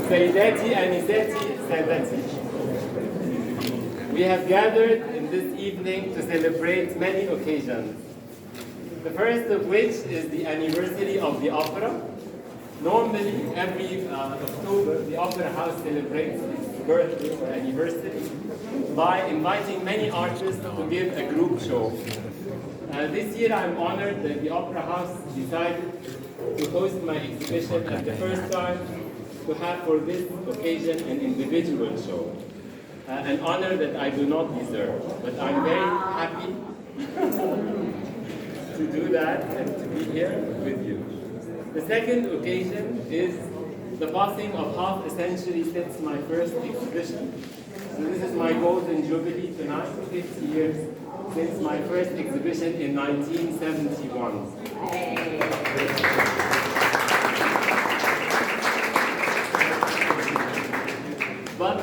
سيداتي أنساتي سادتي. We have gathered in this evening to celebrate many occasions. The first of which is the anniversary of the opera. Normally, every October, the Opera House celebrates its birthday or anniversary by inviting many artists to give a group show. This year, I'm honored that the Opera House decided to host my exhibition at the first time to have for this occasion an individual show. An honor that I do not deserve, but I'm very happy to do that and to be here with you. The second occasion is the passing of half a century since my first exhibition. So this is my golden jubilee tonight, 50 years since my first exhibition in 1971. But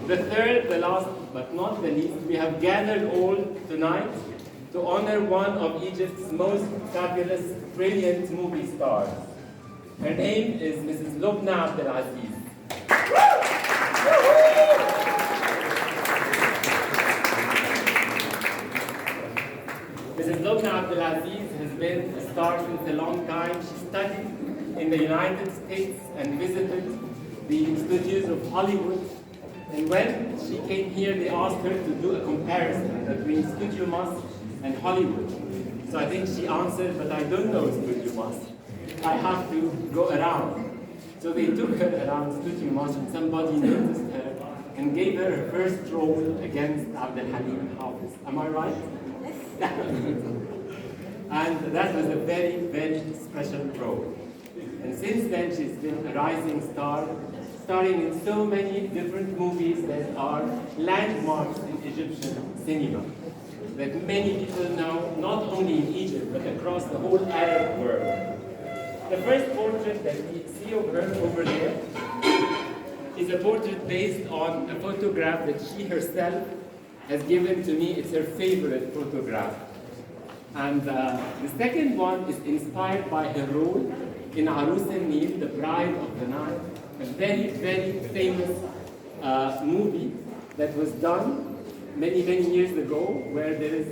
the third, the last but not the least, we have gathered all tonight to honor one of Egypt's most fabulous, brilliant movie stars. Her name is Mrs. Lubna Abdelaziz. Mrs. Lubna Abdelaziz has been a star since a long time. She studied in the United States and visited the studios of Hollywood. And when she came here, they asked her to do a comparison between Studio Masr and Hollywood. So I think she answered, but I don't know Studio Masr. I have to go around. So they took her around Studio Masr and somebody noticed her and gave her her first role against Abdel Halim Hafiz. Am I right? And that was a very, very special role. And since then, she's been a rising star, starring in so many different movies that are landmarks in Egyptian cinema, that many people know, not only in Egypt, but across the whole Arab world. The first portrait that we see of her over there is a portrait based on a photograph that she herself has given to me. It's her favorite photograph. And the second one is inspired by her role in Arus al-Nil, the Bride of the Nile, a very, very famous movie that was done many, many years ago, where there is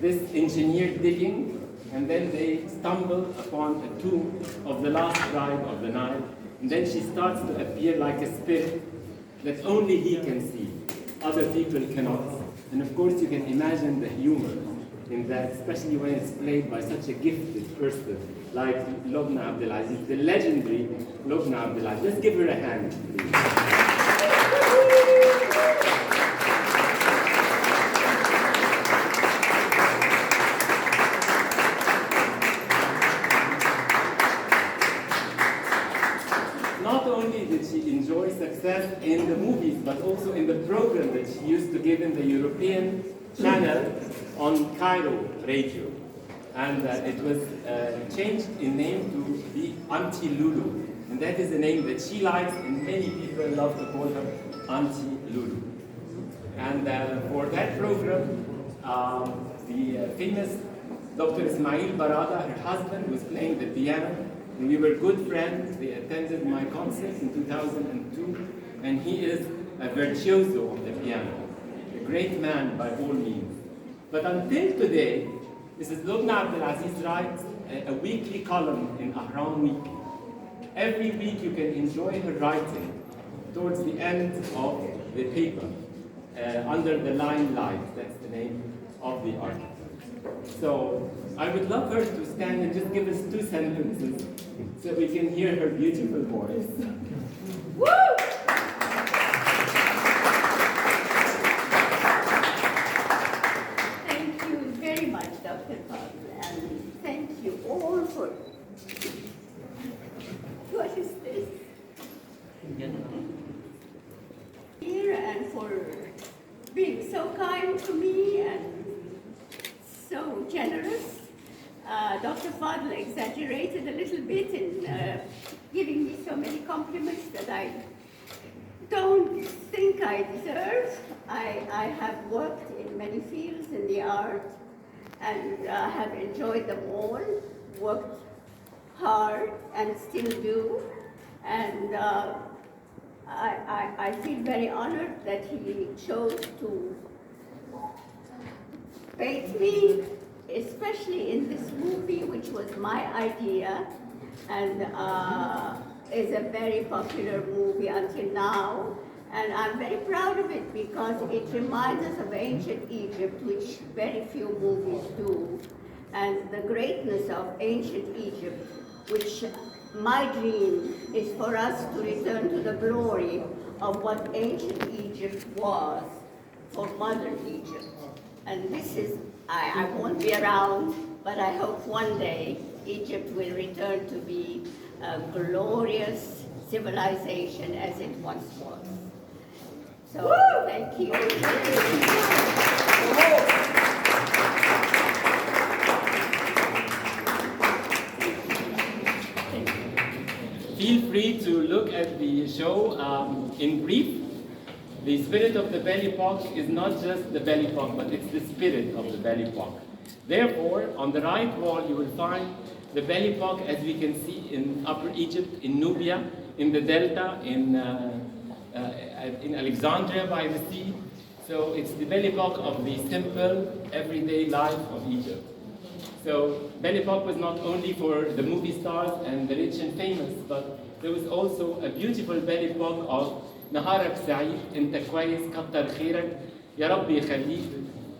this engineer digging, and then they stumble upon a tomb of the last bride of the Nile, and then she starts to appear like a spirit that only he can see, other people cannot. And of course you can imagine the humor in that, especially when it's played by such a gifted person like Lubna Abdelaziz, the legendary Lubna Abdelaziz. Let's give her a hand, please. Not only did she enjoy success in the movies, but also in the program that she used to give in the European channel on Cairo radio. And it was changed in name to be Auntie Lulu. And that is a name that she likes, and many people love to call her Auntie Lulu. And for that program, the famous Dr. Ismail Barada, her husband, was playing the piano. And we were good friends. They attended my concert in 2002. And he is a virtuoso on the piano. A great man by all means. But until today, Mrs. Lubna Abdelaziz writes a weekly column in Ahram Weekly. Every week you can enjoy her writing towards the end of the paper, under the limelight, that's the name of the article. So I would love her to stand and just give us 2 sentences so we can hear her beautiful voice. Woo! Dr. Fadl, and thank you all for what is this? Here and for being so kind to me and so generous. Dr. Fadl exaggerated a little bit in giving me so many compliments that I don't think I deserve. I have worked in many fields in the art and have enjoyed them all, worked hard and still do. And I feel very honored that he chose to paint me, especially in this movie, which was my idea, and is a very popular movie until now. And I'm very proud of it because it reminds us of ancient Egypt, which very few movies do, and the greatness of ancient Egypt, which my dream is for us to return to the glory of what ancient Egypt was for modern Egypt. And this is, I won't be around, but I hope one day Egypt will return to be a glorious civilization as it once was. So, thank you. Feel free to look at the show in brief. The spirit of the belle epoque is not just the belle epoque, but it's the spirit of the belle epoque. Therefore, on the right wall, you will find the belle epoque as we can see in Upper Egypt, in Nubia, in the Delta, in Alexandria by the sea. So it's the belle epoque of the simple, everyday life of Egypt. So belle epoque was not only for the movie stars and the rich and famous, but there was also a beautiful belle epoque of نهارك سعيد، انت كويس، كتر خيرك، يا رب يخليك،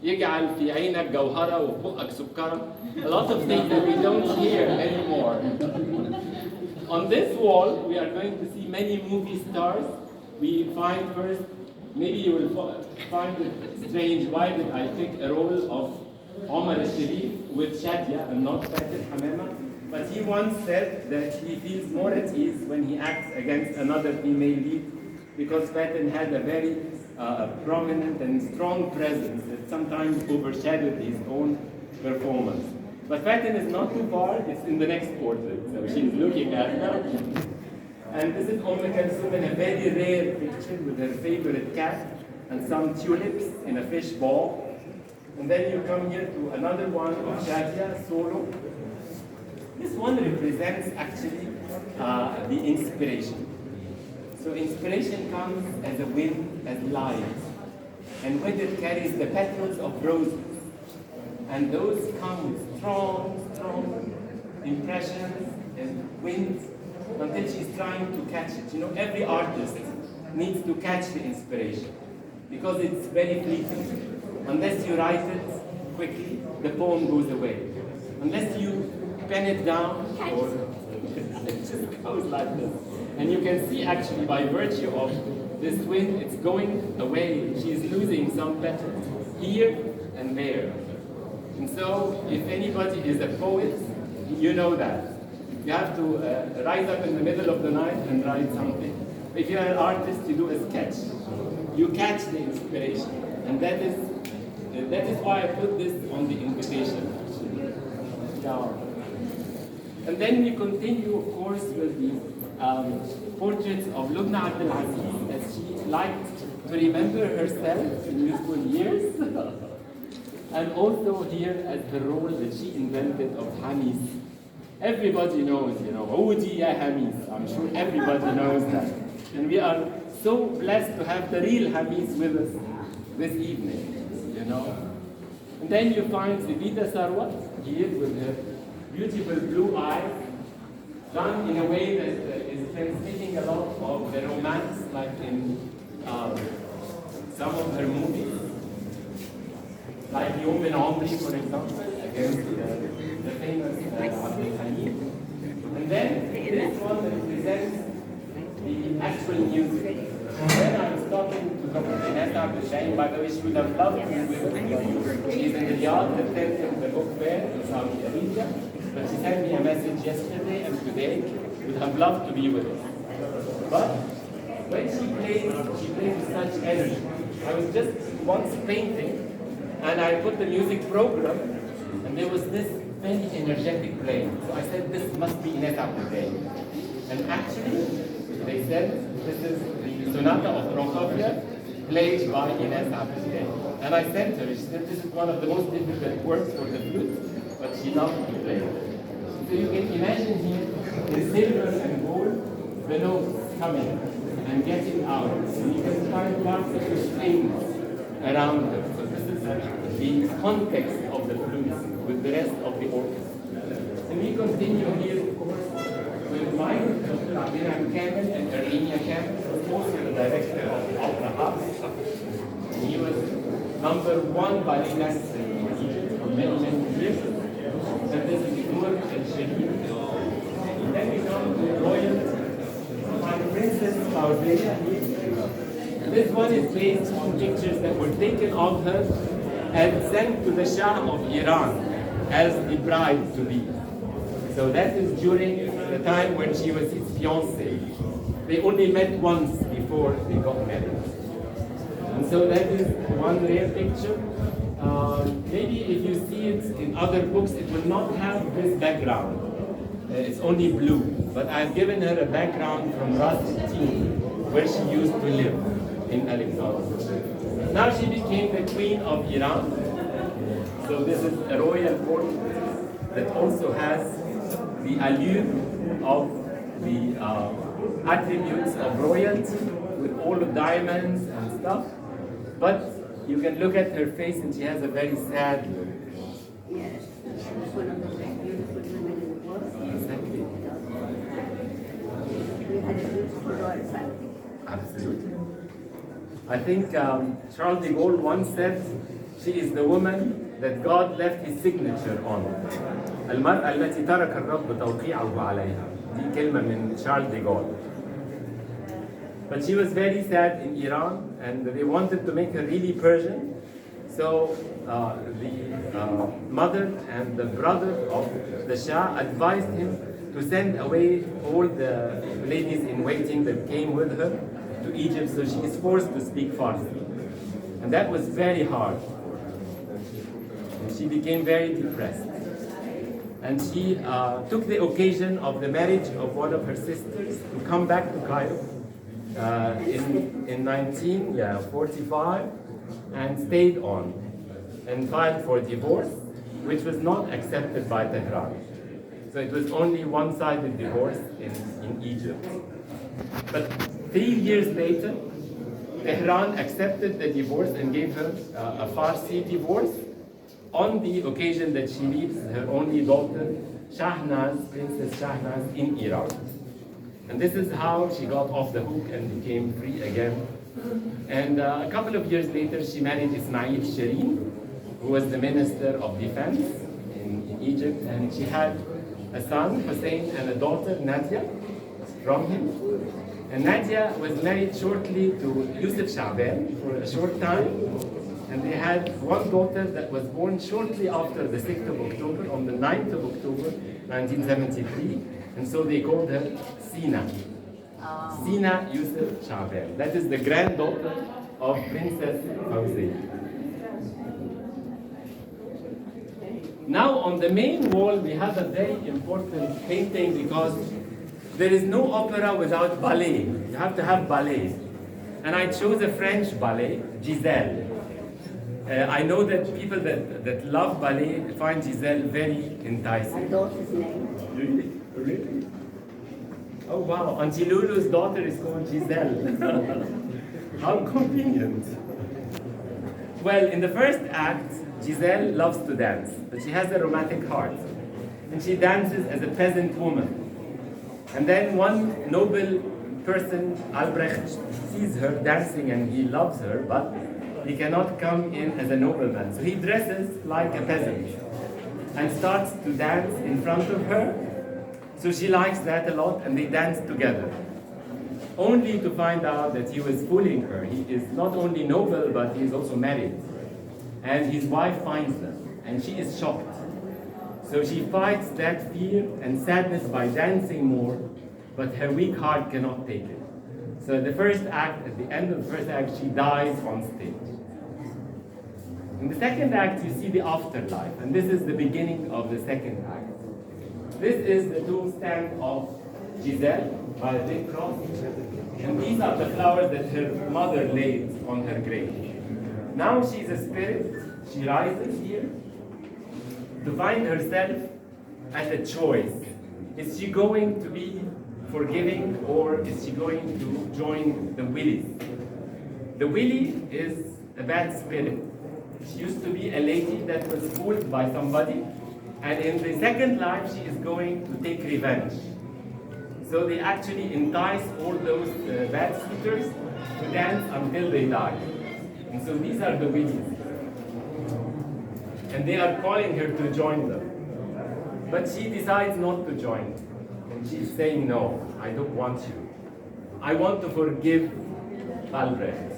يجعل في عينك جوهرة وفي بقك سكرة. A lot of things that we don't hear anymore. On this wall, we are going to see many movie stars. We find first, maybe you will find it strange, why did I pick a role of Omar al-Sharif with Shadia and not Fatin Hamama? But he once said that he feels more at ease when he acts against another female lead because Fatin had a very prominent and strong presence that sometimes overshadowed his own performance. But Fatin is not too far, it's in the next portrait, so she's looking at her. And this is Kulthum in a very rare picture with her favorite cat and some tulips in a fish bowl. And then you come here to another one of Shadia, solo. This one represents actually the inspiration. So inspiration comes as a wind, as light. And with it carries the petals of roses. And those come with strong, strong impressions and winds until she's trying to catch it. You know, every artist needs to catch the inspiration because it's very fleeting. Unless you write it quickly, the poem goes away. Unless you pen it down, or it just goes like this. And you can see actually by virtue of this wind, it's going away. She's losing some petals here and there. And so if anybody is a poet, you know that. You have to rise up in the middle of the night and write something. If you're an artist, you do a sketch. You catch the inspiration. And that is why I put this on the invitation. Yeah. And then we continue, of course, with the portraits of Lubna Abdel Aziz, as she liked to remember herself in youthful years. And also here as the role that she invented of Hamis. Everybody knows, you know, Oudi ya Hamis. I'm sure everybody knows that. And we are so blessed to have the real Hamis with us this evening, you know. And then you find Zibida Sarwat here with her beautiful blue eyes, done in a way that is transmitting a lot of the romance, like in some of her movies. Like Yom bin Omri, for example, against the famous Abdul Khalid. And then this one represents the actual music. When I was talking to Dr. Inez Abdel, by the way, she would have loved to be with us. She's in the Riyadh, attending the book fair in Saudi Arabia. But she sent me a message yesterday and today. Would have loved to be with us. But when she plays with such energy. I was just once painting, and I put the music program, and there was this very energetic playing. So I said, this must be Inez Abdel. And actually, they said, this is the sonata of Prokofiev, played by Inez Abdel. And I sent her, she said, this is one of the most difficult works for the flute, but she loved to play. So you can imagine here, in silver and gold, the notes coming and getting out. And you can find lots of things around her. So this is the context of the flutes with the rest of the orchestra. And we continue here, of course, with Mike, Dr. Abdurrahman Kamel and Erminia Kamel, who was also the director of the Opera House. And he was #1 ballet dancer in Egypt for many, many years. And this is Noor al-Sharif. Then we come to Royal Princess Fauziya. This one is based on pictures that were taken of her and sent to the Shah of Iran as the bride to be. So that is during the time when she was his fiancée. They only met once before they got married. And so that is one rare picture. Maybe if you see it in other books, it will not have this background. It's only blue. But I've given her a background from Ras al-Tin, where she used to live in Alexandria. Now she became the queen of Iran. So this is a royal portrait that also has the allure of the attributes of royalty with all the diamonds and stuff. But you can look at her face and she has a very sad look. Yes, she's one of the most beautiful women in the world. Exactly. We had a beautiful royal family. Absolutely. I think Charles de Gaulle once said, she is the woman that God left his signature on. المرأة التي ترك الرب توقيعه عليها. دي كلمة من Charles de Gaulle. But she was very sad in Iran, and they wanted to make her really Persian. So the mother and the brother of the Shah advised him to send away all the ladies in waiting that came with her to Egypt, so she is forced to speak Farsi. And that was very hard. And she became very depressed. And she took the occasion of the marriage of one of her sisters to come back to Cairo in 1945 and stayed on and filed for divorce, which was not accepted by Tehran. So it was only one-sided divorce in Egypt. But 3 years later, Tehran accepted the divorce and gave her a Farsi divorce on the occasion that she leaves her only daughter, Shahnaz, Princess Shahnaz, in Iran. And this is how she got off the hook and became free again. And a couple of years later, she married Ismail Shireen, who was the Minister of Defense in Egypt. And she had a son, Hussein, and a daughter, Nadia, from him. And Nadia was married shortly to Yusuf Sha'ban for a short time. And they had one daughter that was born shortly after the 6th of October, on the 9th of October, 1973. And so they called her Sina. Sina Yusuf Sha'ban. That is the granddaughter of Princess Fauziya. Now on the main wall we have a very important painting because there is no opera without ballet. You have to have ballet. And I chose a French ballet, Giselle. I know that people that love ballet find Giselle very enticing. My daughter's name. Really? Oh wow, Auntie Lulu's daughter is called Giselle. How convenient. Well, in the first act, Giselle loves to dance, but she has a romantic heart. And she dances as a peasant woman. And then one noble person, Albrecht, sees her dancing and he loves her, but he cannot come in as a nobleman. So he dresses like a peasant and starts to dance in front of her. So she likes that a lot and they dance together. Only to find out that he was fooling her. He is not only noble, but he is also married. And his wife finds them and she is shocked. So she fights that fear and sadness by dancing more, but her weak heart cannot take it. So the first act, at the end of the first act, she dies on stage. In the second act, you see the afterlife, and this is the beginning of the second act. This is the tombstone of Giselle by a big cross, and these are the flowers that her mother laid on her grave. Now she's a spirit, she rises here to find herself at a choice. Is she going to be forgiving, or is she going to join the Willies? The Willie is a bad spirit. She used to be a lady that was fooled by somebody, and in the second life she is going to take revenge. So they actually entice all those bad suitors to dance until they die. And so these are the Willies. And they are calling her to join them. But she decides not to join. And she's saying, no, I don't want you. I want to forgive Albrecht.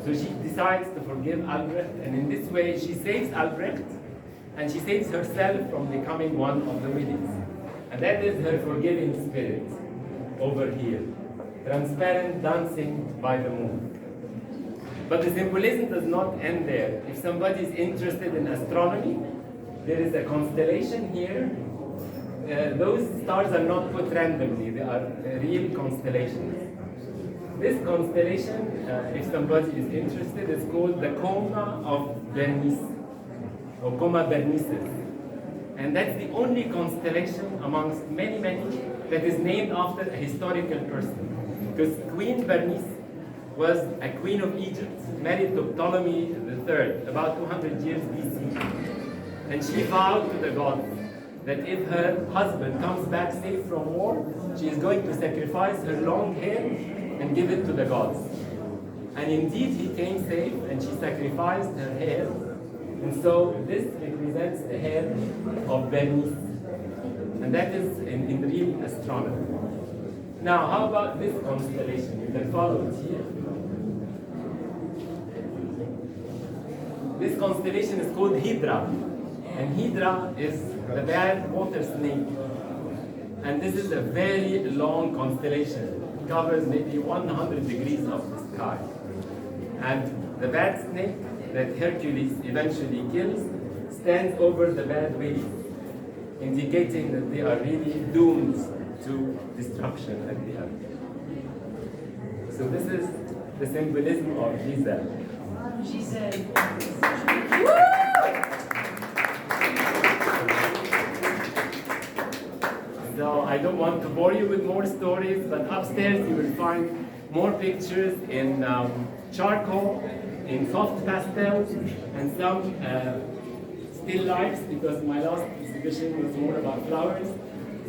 So she decides to forgive Albrecht, and in this way she saves Albrecht, and she saves herself from becoming one of the Willies. And that is her forgiving spirit over here. Transparent dancing by the moon. But the symbolism does not end there. If somebody is interested in astronomy, there is a constellation here. Those stars are not put randomly, they are real constellations. This constellation, if somebody is interested, is called the Coma of Bernice, or Coma Bernices. And that's the only constellation amongst many, many that is named after a historical person. Because Queen Bernice was a queen of Egypt, married to Ptolemy III, about 200 years BC. And she vowed to the gods that if her husband comes back safe from war, she is going to sacrifice her long hair and give it to the gods. And indeed, he came safe, and she sacrificed her hair. And so this represents the hair of Bernice. And that is in real astronomy. Now, how about this constellation? You can follow it here. This constellation is called Hydra. And Hydra is the bad water snake. And this is a very long constellation. It covers maybe 100 degrees of the sky. And the bad snake that Hercules eventually kills stands over the bad Willies, indicating that they are really doomed to destruction at the end. So this is the symbolism of Giselle. So I don't want to bore you with more stories, but upstairs you will find more pictures in charcoal, in soft pastels, and some still lifes, because my last exhibition was more about flowers.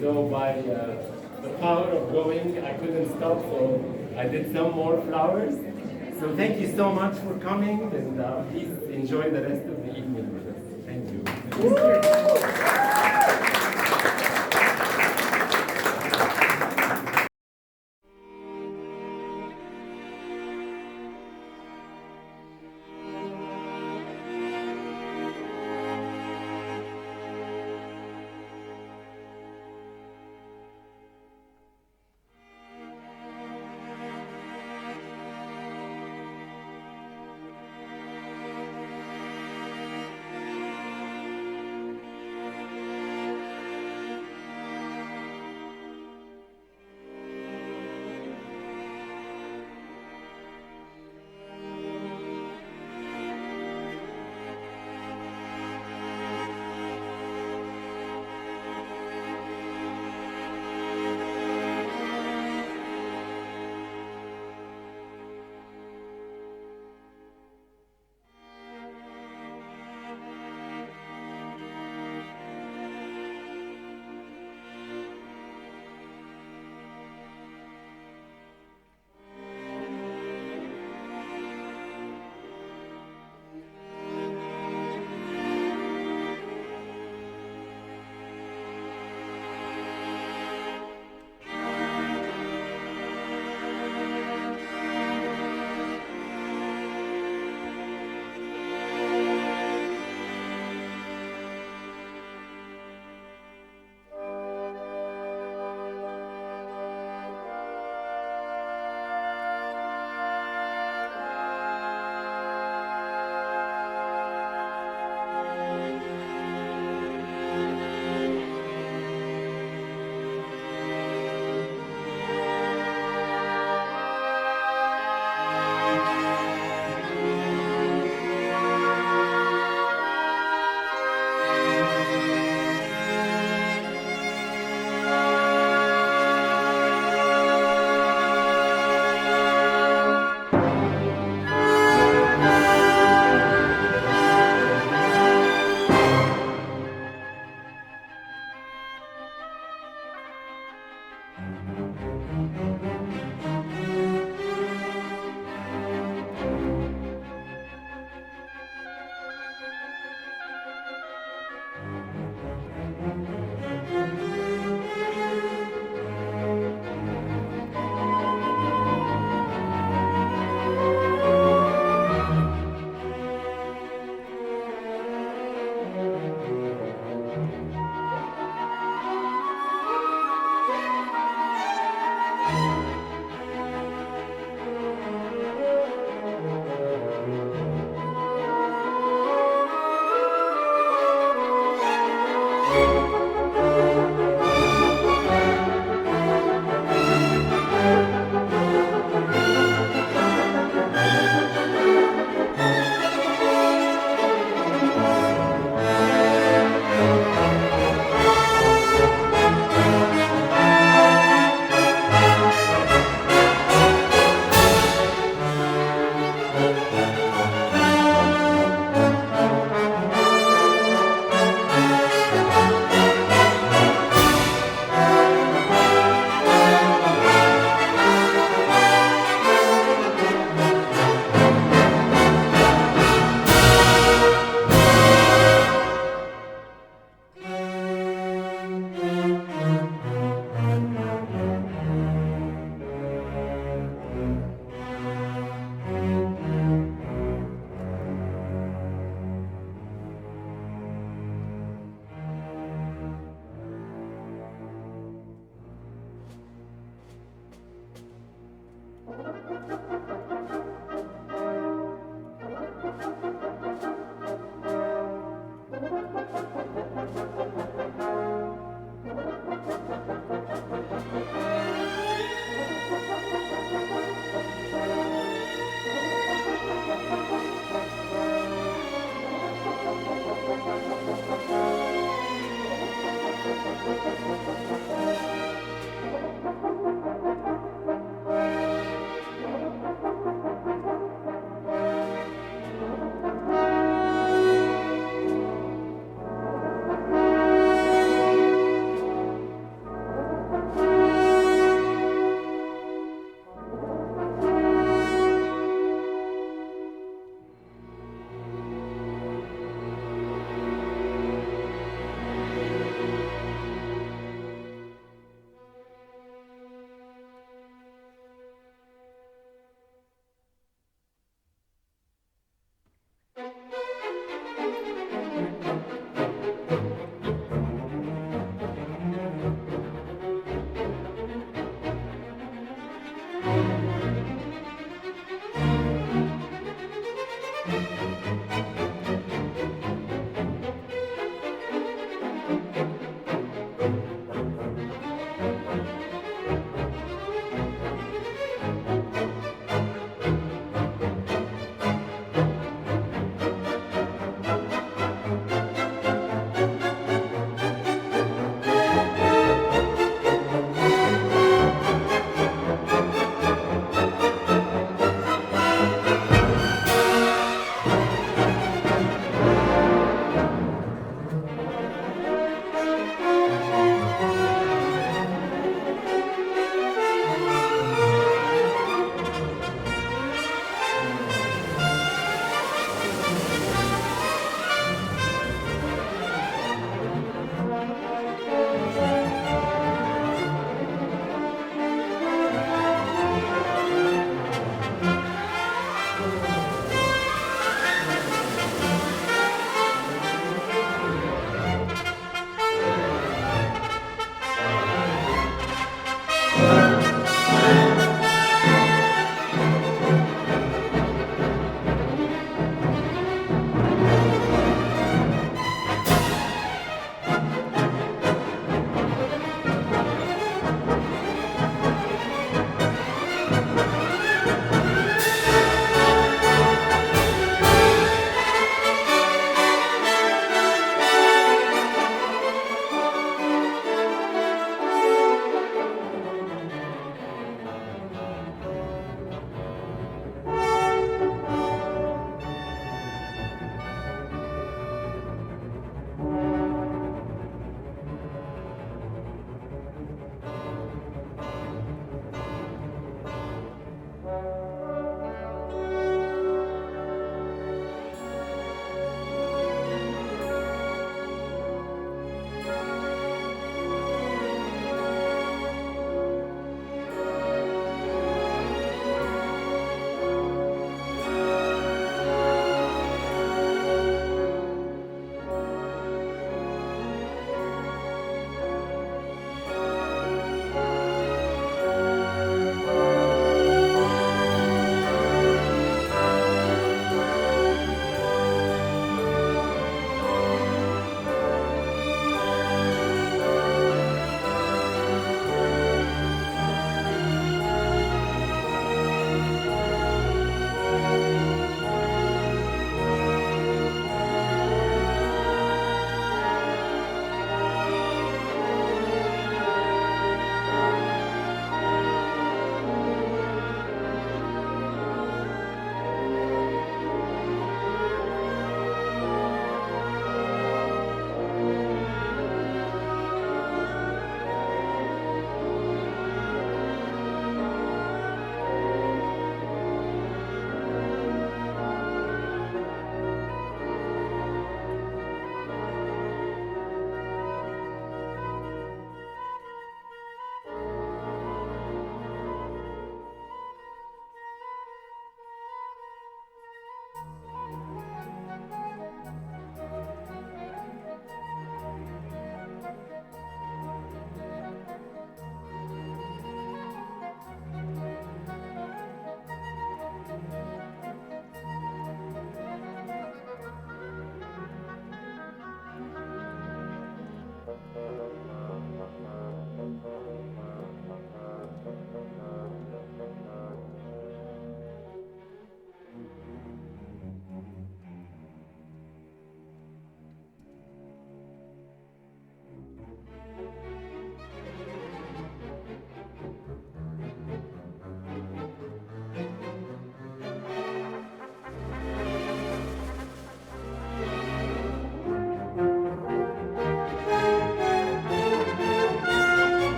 So by the power of going, I couldn't stop, so I did some more flowers. So thank you so much for coming, and please enjoy the rest of the evening with us. Thank you.